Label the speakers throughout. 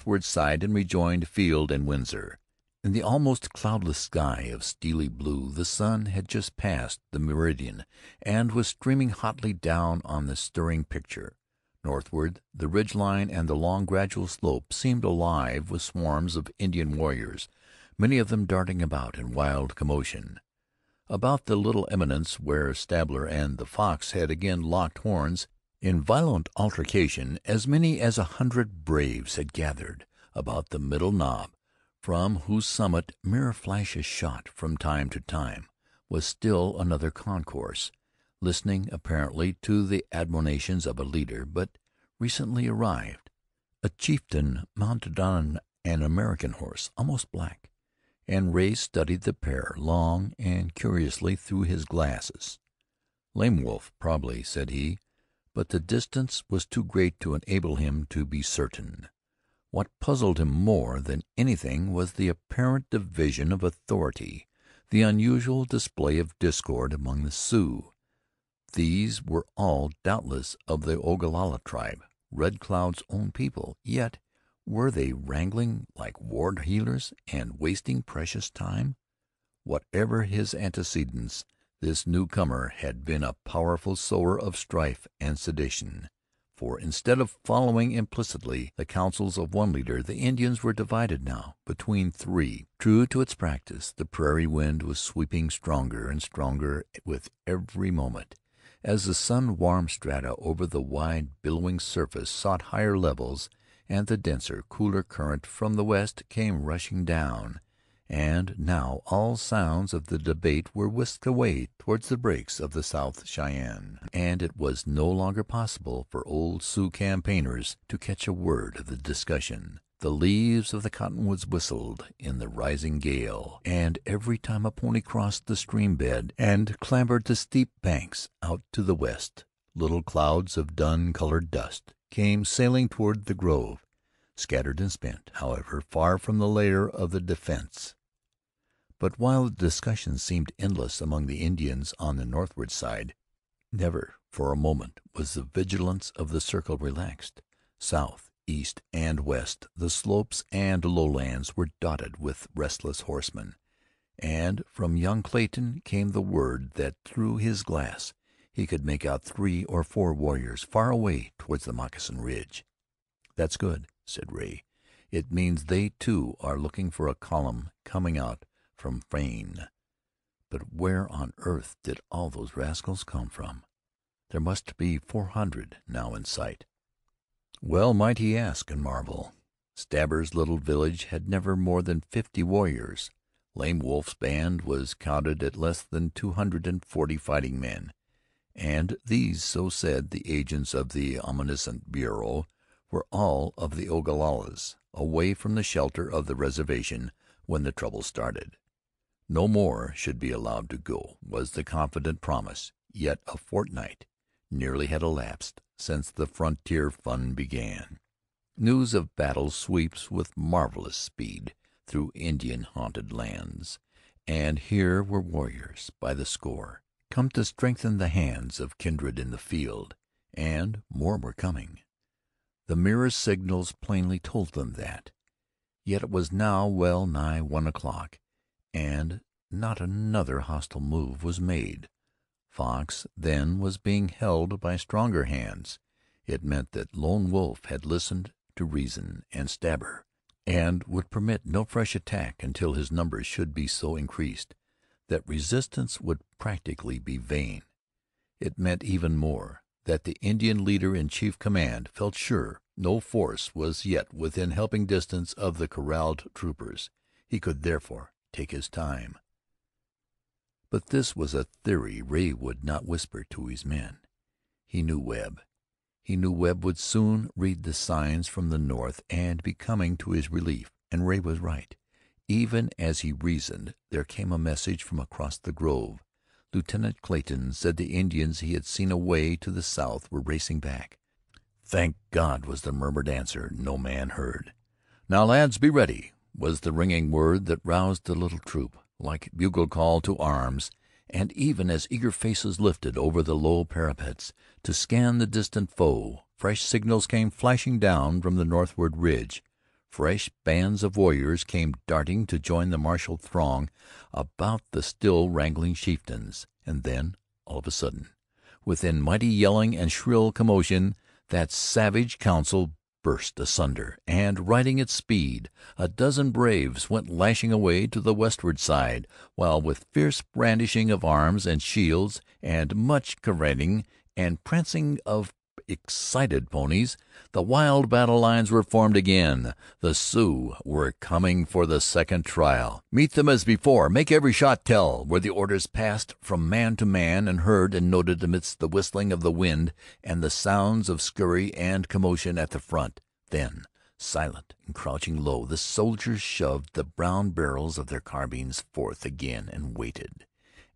Speaker 1: northward side and rejoined Field and Winsor. In the almost cloudless sky of steely blue the sun had just passed the meridian and was streaming hotly down on the stirring picture. Northward, the ridge line and the long, gradual slope seemed alive with swarms of Indian warriors, many of them darting about in wild commotion. About the little eminence where Stabber and the Fox had again locked horns in violent altercation, as many as 100 braves had gathered about the middle knob, from whose summit mere flashes shot from time to time. Was still another concourse, listening apparently to the admonitions of a leader but recently arrived, a chieftain mounted on an American horse, almost black, and Ray studied the pair long and curiously through his glasses. "Lame Wolf, probably," said he, but the distance was too great to enable him to be certain. What puzzled him more than anything was the apparent division of authority, the unusual display of discord among the Sioux. These were all doubtless of the Ogallala tribe, Red Cloud's own people, yet were they wrangling like ward heelers and wasting precious time? Whatever his antecedents, this newcomer had been a powerful sower of strife and sedition. For instead of following implicitly the counsels of one leader, the Indians were divided now between three. True to its practice, the prairie wind was sweeping stronger and stronger with every moment, as the sun-warmed strata over the wide, billowing surface sought higher levels, and the denser, cooler current from the west came rushing down. And now all sounds of the debate were whisked away towards the breaks of the South Cheyenne, and it was no longer possible for old Sioux campaigners to catch a word of the discussion. The leaves of the cottonwoods whistled in the rising gale, and every time a pony crossed the stream bed and clambered the steep banks out to the west, little clouds of dun-colored dust came sailing toward the grove, scattered and spent, however, far from the lair of the defense. But while the discussion seemed endless among the Indians on the northward side, never for a moment was the vigilance of the circle relaxed. South, east, and west the slopes and lowlands were dotted with restless horsemen, and from young Clayton came the word that through his glass he could make out 3 or 4 warriors far away towards the Moccasin Ridge. "That's good," said Ray. "It means they, too, are looking for a column coming out from Frayne. But where on earth did all those rascals come from? There must be 400 now in sight." Well might he ask and marvel. Stabber's little village had never more than 50 warriors. Lame Wolf's band was counted at less than 240 fighting men, and these, so said the agents of the omniscient bureau, were all of the Ogallalas, away from the shelter of the reservation when the trouble started. No more should be allowed to go, was the confident promise, yet a fortnight nearly had elapsed since the frontier fun began. News of battle sweeps with marvelous speed through Indian-haunted lands, and here were warriors by the score, come to strengthen the hands of kindred in the field, and more were coming. The mirror signals plainly told them that. Yet it was now well nigh 1 o'clock, and not another hostile move was made. Fox, then, was being held by stronger hands. It meant that Lone Wolf had listened to reason and Stabber, and would permit no fresh attack until his numbers should be so increased that resistance would practically be vain. It meant even more, that the Indian leader in chief command felt sure no force was yet within helping distance of the corralled troopers. He could therefore take his time. But this was a theory Ray would not whisper to his men. He knew Webb. He knew Webb would soon read the signs from the north and be coming to his relief, and Ray was right. Even as he reasoned, there came a message from across the grove. Lieutenant Clayton said the Indians he had seen away to the south were racing back. "Thank God," was the murmured answer no man heard. "Now, lads, be ready," was the ringing word that roused the little troop, like bugle call to arms, and even as eager faces lifted over the low parapets to scan the distant foe, fresh signals came flashing down from the northward ridge. Fresh bands of warriors came darting to join the martial throng about the still wrangling chieftains. And then, all of a sudden, within mighty yelling and shrill commotion, that savage council burst asunder, and, riding at speed, a dozen braves went lashing away to the westward side, while with fierce brandishing of arms and shields, and much careering and prancing of excited ponies, the wild battle lines were formed again. The Sioux were coming for the second trial. "Meet them as before, make every shot tell," were the orders passed from man to man, and heard and noted amidst the whistling of the wind and the sounds of scurry and commotion at the front. Then, silent and crouching low, the soldiers shoved the brown barrels of their carbines forth again and waited.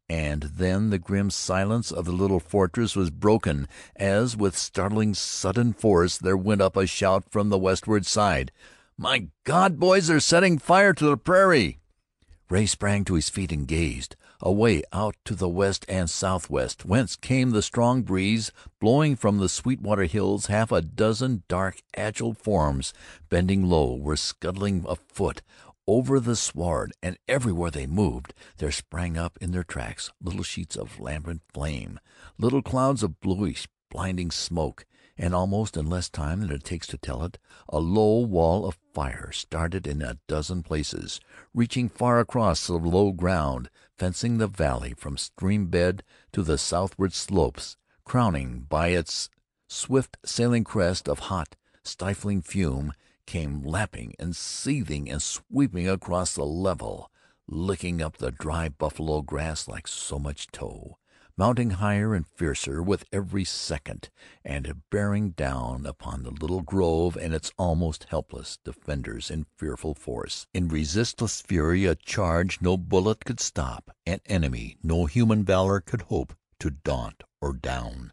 Speaker 1: And then the grim silence of the little fortress was broken, as, with startling sudden force, there went up a shout from the westward side. "My God, boys, they're setting fire to the prairie!" Ray sprang to his feet and gazed. Away out to the west and southwest, whence came the strong breeze, blowing from the Sweetwater hills, half a dozen dark, agile forms, bending low, were scuttling afoot over the sward, and everywhere they moved there sprang up in their tracks little sheets of lambent flame, little clouds of bluish, blinding smoke, and almost in less time than it takes to tell it, a low wall of fire started in a dozen places, reaching far across the low ground, fencing the valley from stream bed to the southward slopes, crowning by its swift sailing crest of hot, stifling fume, came lapping and seething and sweeping across the level, licking up the dry buffalo grass like so much tow, mounting higher and fiercer with every second, and bearing down upon the little grove and its almost helpless defenders in fearful force. In resistless fury, a charge no bullet could stop, an enemy no human valor could hope to daunt or down.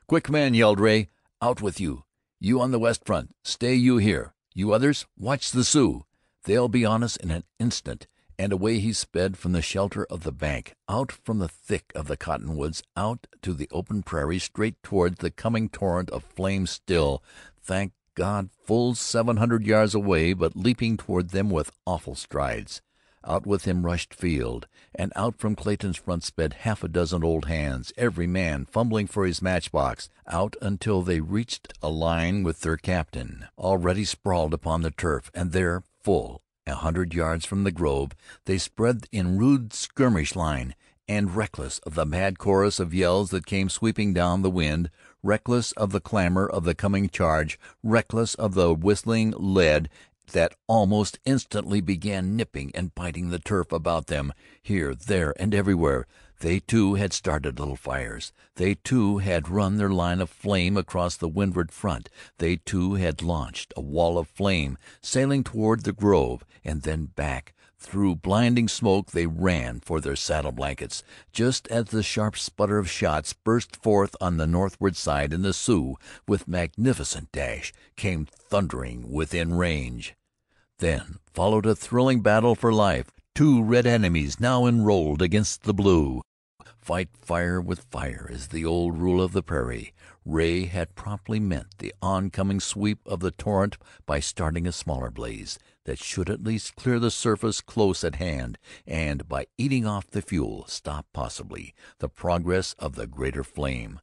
Speaker 1: "Quick, men!" yelled Ray. "Out with you! You on the west front, stay you here. You others, watch the Sioux. They'll be on us in an instant." And away he sped from the shelter of the bank, out from the thick of the cottonwoods, out to the open prairie, straight toward the coming torrent of flame, still, thank God, full 700 yards away, but leaping toward them with awful strides. Out with him rushed Field, and out from Clayton's front sped half a dozen old hands, every man fumbling for his matchbox, out until they reached a line with their captain, already sprawled upon the turf, and there, full 100 yards from the grove, they spread in rude skirmish line, and reckless of the mad chorus of yells that came sweeping down the wind, reckless of the clamor of the coming charge, reckless of the whistling lead that almost instantly began nipping and biting the turf about them, here, there, and everywhere. They, too, had started little fires. They, too, had run their line of flame across the windward front. They, too, had launched a wall of flame, sailing toward the grove, and then back. Through blinding smoke they ran for their saddle blankets, just as the sharp sputter of shots burst forth on the northward side, and the Sioux, with magnificent dash, came thundering within range. Then followed a thrilling battle for life. Two red enemies now enrolled against the blue. Fight fire with fire is the old rule of the prairie. Ray had promptly met the oncoming sweep of the torrent by starting a smaller blaze that should at least clear the surface close at hand, and by eating off the fuel, stop possibly the progress of the greater flame.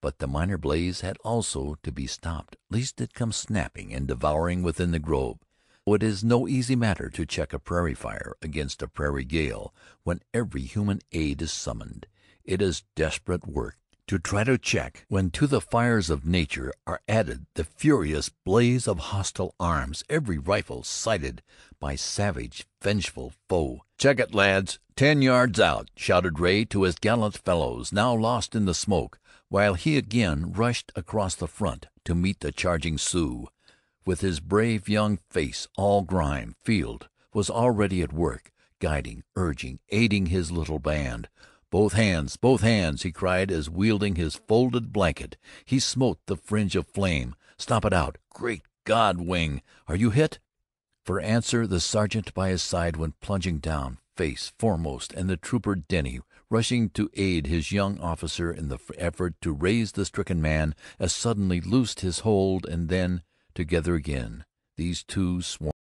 Speaker 1: But the minor blaze had also to be stopped, lest it come snapping and devouring within the grove. It is no easy matter to check a prairie fire against a prairie gale when every human aid is summoned. It is desperate work to try to check when to the fires of nature are added the furious blaze of hostile arms, every rifle sighted by savage, vengeful foe. "Check it, lads! 10 yards out!" shouted Ray to his gallant fellows, now lost in the smoke, while he again rushed across the front to meet the charging Sioux. With his brave young face all grime, Field was already at work, guiding, urging, aiding his little band. Both hands, he cried, as, wielding his folded blanket, he smote the fringe of flame. "Stop it out! Great God, Wing, are you hit?" For answer the sergeant by his side went plunging down, face foremost, and the trooper Denny, rushing to aid his young officer in the effort to raise the stricken man, as suddenly loosed his hold, and then together again. these two swarmed